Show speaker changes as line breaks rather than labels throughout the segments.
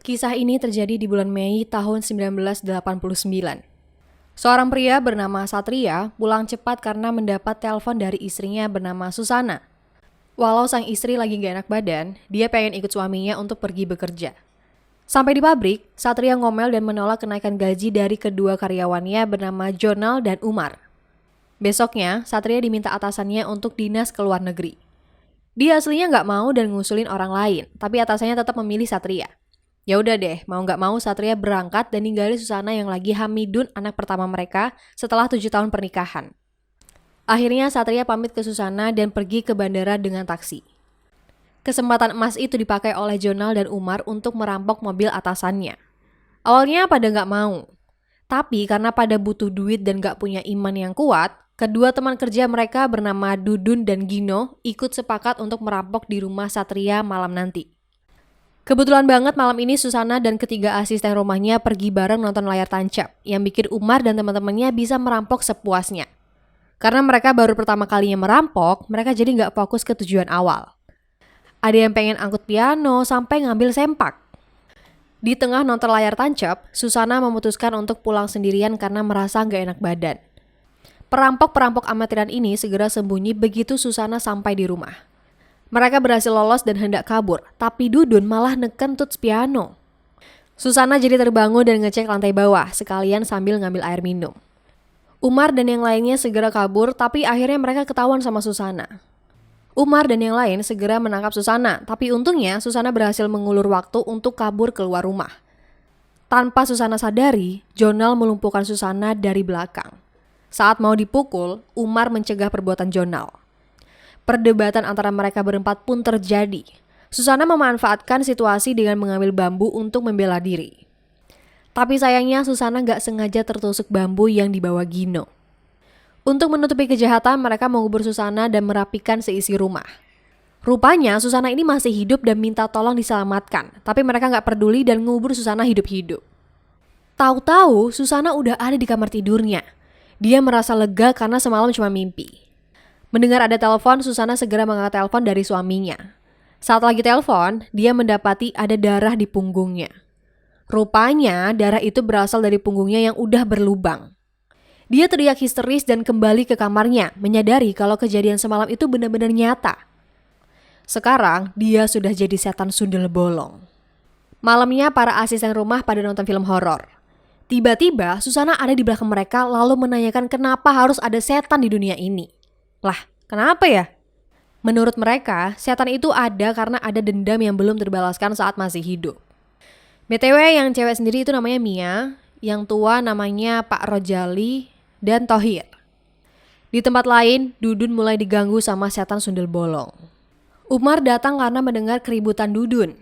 Kisah ini terjadi di bulan Mei tahun 1989. Seorang pria bernama Satria pulang cepat karena mendapat telepon dari istrinya bernama Susana. Walau sang istri lagi gak enak badan, dia pengen ikut suaminya untuk pergi bekerja. Sampai di pabrik, Satria ngomel dan menolak kenaikan gaji dari kedua karyawannya bernama Jonal dan Umar. Besoknya, Satria diminta atasannya untuk dinas ke luar negeri. Dia aslinya nggak mau dan ngusulin orang lain, tapi atasannya tetap memilih Satria. Ya udah deh, mau nggak mau Satria berangkat dan ninggalin Susana yang lagi hamidun anak pertama mereka setelah 7 tahun pernikahan. Akhirnya Satria pamit ke Susana dan pergi ke bandara dengan taksi. Kesempatan emas itu dipakai oleh Jonal dan Umar untuk merampok mobil atasannya. Awalnya pada nggak mau, tapi karena pada butuh duit dan nggak punya iman yang kuat, kedua teman kerja mereka bernama Dudun dan Gino ikut sepakat untuk merampok di rumah Satria malam nanti. Kebetulan banget malam ini Susana dan ketiga asisten rumahnya pergi bareng nonton layar tancap yang bikin Umar dan teman-temannya bisa merampok sepuasnya. Karena mereka baru pertama kalinya merampok, mereka jadi nggak fokus ke tujuan awal. Ada yang pengen angkut piano sampai ngambil sempak. Di tengah nonton layar tancap, Susana memutuskan untuk pulang sendirian karena merasa nggak enak badan. Perampok-perampok amatiran ini segera sembunyi begitu Susana sampai di rumah. Mereka berhasil lolos dan hendak kabur, tapi Dudun malah neken tuts piano. Susana jadi terbangun dan ngecek lantai bawah, sekalian sambil ngambil air minum. Umar dan yang lainnya segera kabur, tapi akhirnya mereka ketahuan sama Susana. Umar dan yang lain segera menangkap Susana, tapi untungnya Susana berhasil mengulur waktu untuk kabur keluar rumah. Tanpa Susana sadari, Jonal melumpuhkan Susana dari belakang. Saat mau dipukul, Umar mencegah perbuatan Jonal. Perdebatan antara mereka berempat pun terjadi. Susana memanfaatkan situasi dengan mengambil bambu untuk membela diri. Tapi sayangnya Susana gak sengaja tertusuk bambu yang dibawa Gino. Untuk menutupi kejahatan, mereka mengubur Susana dan merapikan seisi rumah. Rupanya Susana ini masih hidup dan minta tolong diselamatkan, tapi mereka gak peduli dan ngubur Susana hidup-hidup. Tahu-tahu Susana udah ada di kamar tidurnya. Dia merasa lega karena semalam cuma mimpi. Mendengar ada telepon, Susana segera mengangkat telepon dari suaminya. Saat lagi telepon, dia mendapati ada darah di punggungnya. Rupanya darah itu berasal dari punggungnya yang udah berlubang. Dia teriak histeris dan kembali ke kamarnya, menyadari kalau kejadian semalam itu benar-benar nyata. Sekarang, dia sudah jadi setan sundel bolong. Malamnya, para asisten rumah pada nonton film horor. Tiba-tiba, Susana ada di belakang mereka lalu menanyakan kenapa harus ada setan di dunia ini. Lah, kenapa ya? Menurut mereka, setan itu ada karena ada dendam yang belum terbalaskan saat masih hidup. BTW yang cewek sendiri itu namanya Mia, yang tua namanya Pak Rojali dan Tohir. Di tempat lain, Dudun mulai diganggu sama setan sundel bolong. Umar datang karena mendengar keributan Dudun.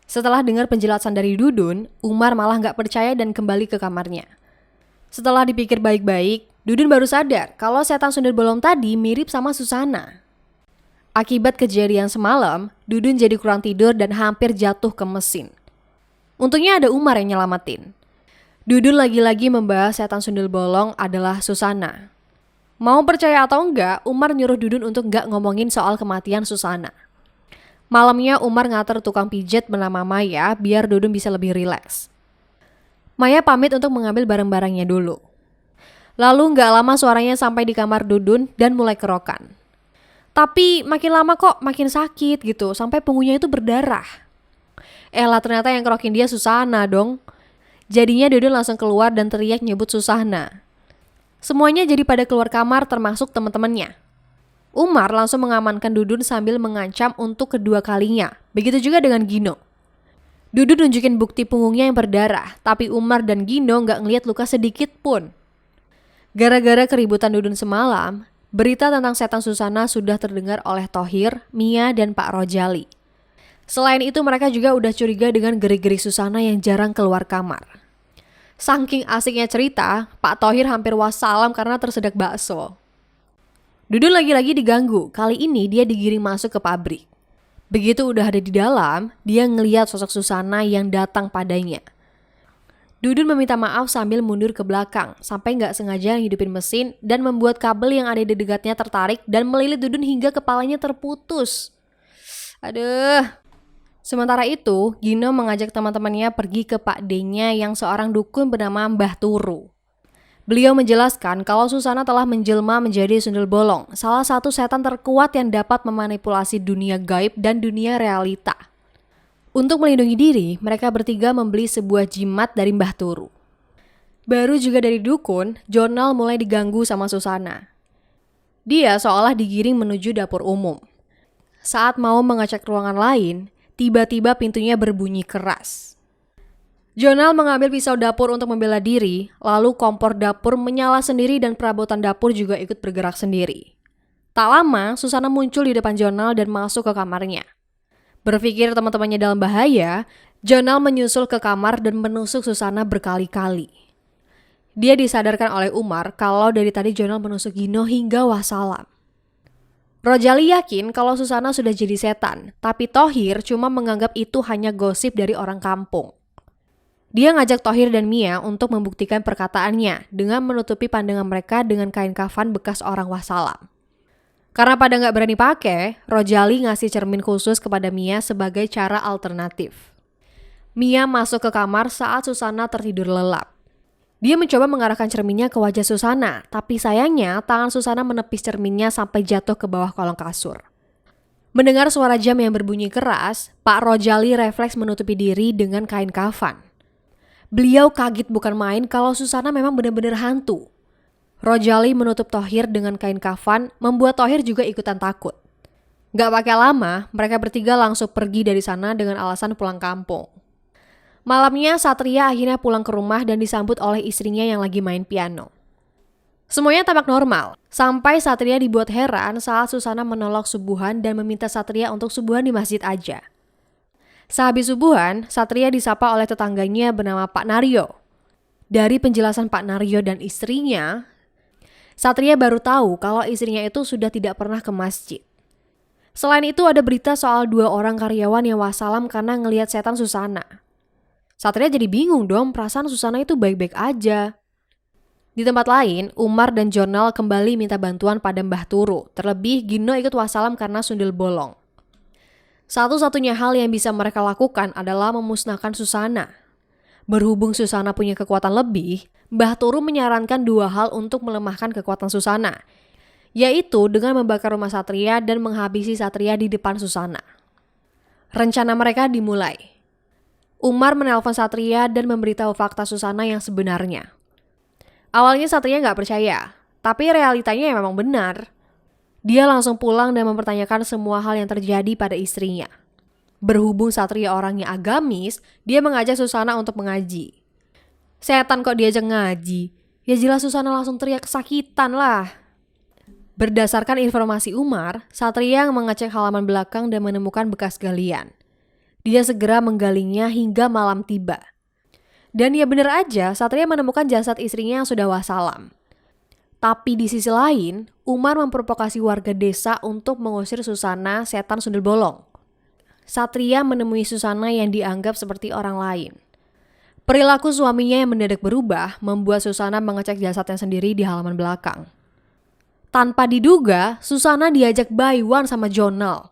Setelah dengar penjelasan dari Dudun, Umar malah gak percaya dan kembali ke kamarnya. Setelah dipikir baik-baik, Dudun baru sadar kalau setan sundel bolong tadi mirip sama Susana. Akibat kejadian semalam, Dudun jadi kurang tidur dan hampir jatuh ke mesin. Untungnya ada Umar yang nyelamatin. Dudun lagi-lagi membahas setan sundel bolong adalah Susana. Mau percaya atau enggak, Umar nyuruh Dudun untuk enggak ngomongin soal kematian Susana. Malamnya Umar ngatur tukang pijet bernama Maya biar Dudun bisa lebih rileks. Maya pamit untuk mengambil barang-barangnya dulu. Lalu gak lama suaranya sampai di kamar Dudun dan mulai kerokan. Tapi makin lama kok makin sakit gitu, sampai punggungnya itu berdarah. Lah ternyata yang kerokin dia Susana dong. Jadinya Dudun langsung keluar dan teriak nyebut Susana. Semuanya jadi pada keluar kamar termasuk teman-temannya. Umar langsung mengamankan Dudun sambil mengancam untuk kedua kalinya. Begitu juga dengan Gino. Dudun nunjukin bukti punggungnya yang berdarah, tapi Umar dan Gino gak ngeliat luka sedikit pun. Gara-gara keributan Dudun semalam, berita tentang setan Susana sudah terdengar oleh Tohir, Mia, dan Pak Rojali. Selain itu mereka juga udah curiga dengan gerik-gerik Susana yang jarang keluar kamar. Saking asiknya cerita, Pak Tohir hampir wassalam karena tersedak bakso. Dudun lagi-lagi diganggu, kali ini dia digiring masuk ke pabrik. Begitu udah ada di dalam, dia ngeliat sosok Susana yang datang padanya. Dudun meminta maaf sambil mundur ke belakang, sampai gak sengaja hidupin mesin dan membuat kabel yang ada di dekatnya tertarik dan melilit Dudun hingga kepalanya terputus. Aduh. Sementara itu, Gino mengajak teman-temannya pergi ke Pak D-nya yang seorang dukun bernama Mbah Turu. Beliau menjelaskan kalau Susana telah menjelma menjadi sundel bolong, salah satu setan terkuat yang dapat memanipulasi dunia gaib dan dunia realita. Untuk melindungi diri, mereka bertiga membeli sebuah jimat dari Mbah Turu. Baru juga dari dukun, Jonal mulai diganggu sama Susana. Dia seolah digiring menuju dapur umum. Saat mau mengecek ruangan lain, tiba-tiba pintunya berbunyi keras. Jonal mengambil pisau dapur untuk membela diri, lalu kompor dapur menyala sendiri dan perabotan dapur juga ikut bergerak sendiri. Tak lama, Susana muncul di depan Jonal dan masuk ke kamarnya. Berpikir teman-temannya dalam bahaya, Jonal menyusul ke kamar dan menusuk Susana berkali-kali. Dia disadarkan oleh Umar kalau dari tadi Jonal menusuk Gino hingga wassalam. Rojali yakin kalau Susana sudah jadi setan, tapi Thohir cuma menganggap itu hanya gosip dari orang kampung. Dia ngajak Thohir dan Mia untuk membuktikan perkataannya dengan menutupi pandangan mereka dengan kain kafan bekas orang wassalam. Karena pada nggak berani pakai, Rojali ngasih cermin khusus kepada Mia sebagai cara alternatif. Mia masuk ke kamar saat Susana tertidur lelap. Dia mencoba mengarahkan cerminnya ke wajah Susana, tapi sayangnya tangan Susana menepis cerminnya sampai jatuh ke bawah kolong kasur. Mendengar suara jam yang berbunyi keras, Pak Rojali refleks menutupi diri dengan kain kafan. Beliau kaget bukan main kalau Susana memang benar-benar hantu. Rojali menutup Thohir dengan kain kafan, membuat Thohir juga ikutan takut. Gak pakai lama, mereka bertiga langsung pergi dari sana dengan alasan pulang kampung. Malamnya, Satria akhirnya pulang ke rumah dan disambut oleh istrinya yang lagi main piano. Semuanya tampak normal, sampai Satria dibuat heran saat Susana menolak subuhan dan meminta Satria untuk subuhan di masjid aja. Sehabis subuhan, Satria disapa oleh tetangganya bernama Pak Naryo. Dari penjelasan Pak Naryo dan istrinya, Satria baru tahu kalau istrinya itu sudah tidak pernah ke masjid. Selain itu ada berita soal 2 orang karyawan yang wassalam karena ngelihat setan Susana. Satria jadi bingung dong, perasaan Susana itu baik-baik aja. Di tempat lain, Umar dan Jonal kembali minta bantuan pada Mbah Turu, terlebih Gino ikut wassalam karena sundel bolong. Satu-satunya hal yang bisa mereka lakukan adalah memusnahkan Susana. Berhubung Susana punya kekuatan lebih, Mbah Turu menyarankan 2 hal untuk melemahkan kekuatan Susana, yaitu dengan membakar rumah Satria dan menghabisi Satria di depan Susana. Rencana mereka dimulai. Umar menelpon Satria dan memberitahu fakta Susana yang sebenarnya. Awalnya Satria nggak percaya, tapi realitanya memang benar. Dia langsung pulang dan mempertanyakan semua hal yang terjadi pada istrinya. Berhubung Satria orangnya agamis, dia mengajak Susana untuk mengaji. Setan kok diajak ngaji? Ya jelas Susana langsung teriak kesakitan lah. Berdasarkan informasi Umar, Satria mengecek halaman belakang dan menemukan bekas galian. Dia segera menggalinya hingga malam tiba. Dan ya benar aja, Satria menemukan jasad istrinya yang sudah wassalam. Tapi di sisi lain, Umar memprovokasi warga desa untuk mengusir Susana, setan sundel bolong. Satria menemui Susana yang dianggap seperti orang lain. Perilaku suaminya yang mendadak berubah membuat Susana mengecek jasadnya sendiri di halaman belakang. Tanpa diduga, Susana diajak Baiwan sama Jonal.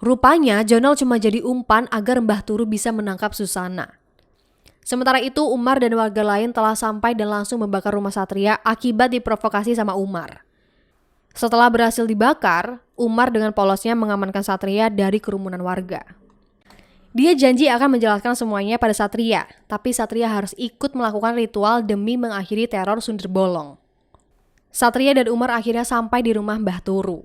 Rupanya Jonal cuma jadi umpan agar Mbah Turu bisa menangkap Susana. Sementara itu Umar dan warga lain telah sampai dan langsung membakar rumah Satria akibat diprovokasi sama Umar. Setelah berhasil dibakar, Umar dengan polosnya mengamankan Satria dari kerumunan warga. Dia janji akan menjelaskan semuanya pada Satria, tapi Satria harus ikut melakukan ritual demi mengakhiri teror sundel bolong. Satria dan Umar akhirnya sampai di rumah Mbah Turu.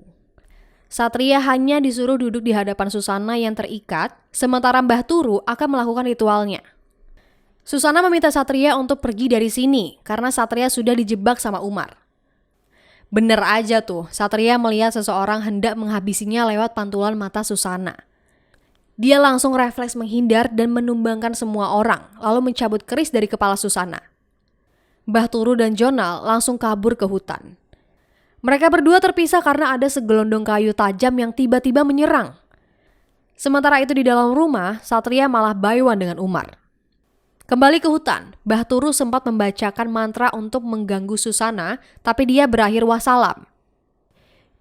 Satria hanya disuruh duduk di hadapan Susana yang terikat, sementara Mbah Turu akan melakukan ritualnya. Susana meminta Satria untuk pergi dari sini karena Satria sudah dijebak sama Umar. Bener aja tuh, Satria melihat seseorang hendak menghabisinya lewat pantulan mata Susana. Dia langsung refleks menghindar dan menumbangkan semua orang, lalu mencabut keris dari kepala Susana. Mbah Turu dan Jonal langsung kabur ke hutan. Mereka berdua terpisah karena ada segelondong kayu tajam yang tiba-tiba menyerang. Sementara itu di dalam rumah, Satria malah Baiwan dengan Umar. Kembali ke hutan, Mbah Turu sempat membacakan mantra untuk mengganggu Susana, tapi dia berakhir wassalam.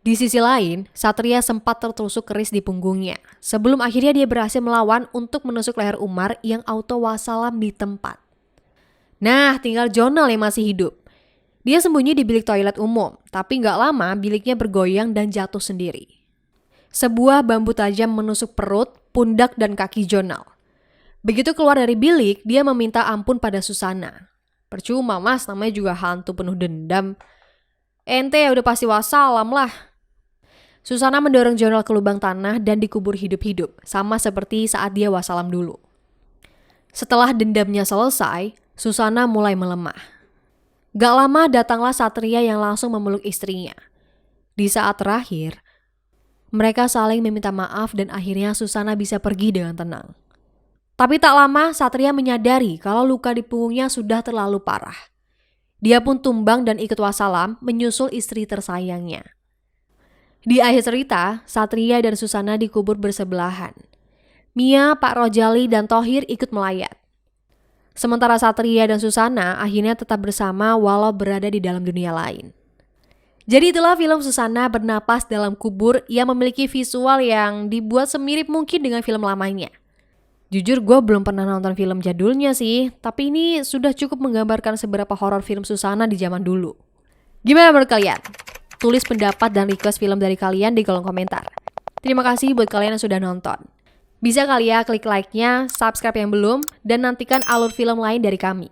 Di sisi lain, Satria sempat tertusuk keris di punggungnya, sebelum akhirnya dia berhasil melawan untuk menusuk leher Umar yang auto wassalam di tempat. Nah, tinggal Jonal yang masih hidup. Dia sembunyi di bilik toilet umum, tapi nggak lama biliknya bergoyang dan jatuh sendiri. Sebuah bambu tajam menusuk perut, pundak, dan kaki Jonal. Begitu keluar dari bilik, dia meminta ampun pada Susana. Percuma mas, namanya juga hantu penuh dendam. Ente ya udah pasti wassalam lah. Susana mendorong Jonal ke lubang tanah dan dikubur hidup-hidup, sama seperti saat dia wassalam dulu. Setelah dendamnya selesai, Susana mulai melemah. Gak lama datanglah Satria yang langsung memeluk istrinya. Di saat terakhir, mereka saling meminta maaf dan akhirnya Susana bisa pergi dengan tenang. Tapi tak lama Satria menyadari kalau luka di punggungnya sudah terlalu parah. Dia pun tumbang dan ikut wassalam menyusul istri tersayangnya. Di akhir cerita, Satria dan Susana dikubur bersebelahan. Mia, Pak Rojali, dan Thohir ikut melayat. Sementara Satria dan Susana akhirnya tetap bersama walau berada di dalam dunia lain. Jadi itulah film Susana Bernapas Dalam Kubur yang memiliki visual yang dibuat semirip mungkin dengan film lamanya. Jujur gue belum pernah nonton film jadulnya sih, tapi ini sudah cukup menggambarkan seberapa horor film Susana di zaman dulu. Gimana menurut kalian? Tulis pendapat dan request film dari kalian di kolom komentar. Terima kasih buat kalian yang sudah nonton. Bisa kali ya klik like-nya, subscribe yang belum, dan nantikan alur film lain dari kami.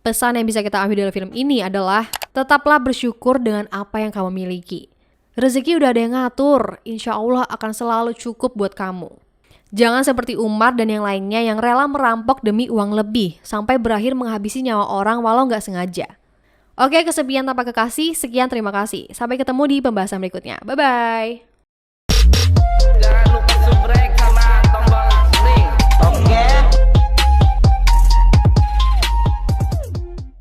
Pesan yang bisa kita ambil dari film ini adalah tetaplah bersyukur dengan apa yang kamu miliki. Rezeki udah ada yang ngatur, insya Allah akan selalu cukup buat kamu. Jangan seperti Umar dan yang lainnya yang rela merampok demi uang lebih, sampai berakhir menghabisi nyawa orang walau nggak sengaja. Oke, kesepian tanpa kekasih, sekian terima kasih. Sampai ketemu di pembahasan berikutnya. Bye-bye.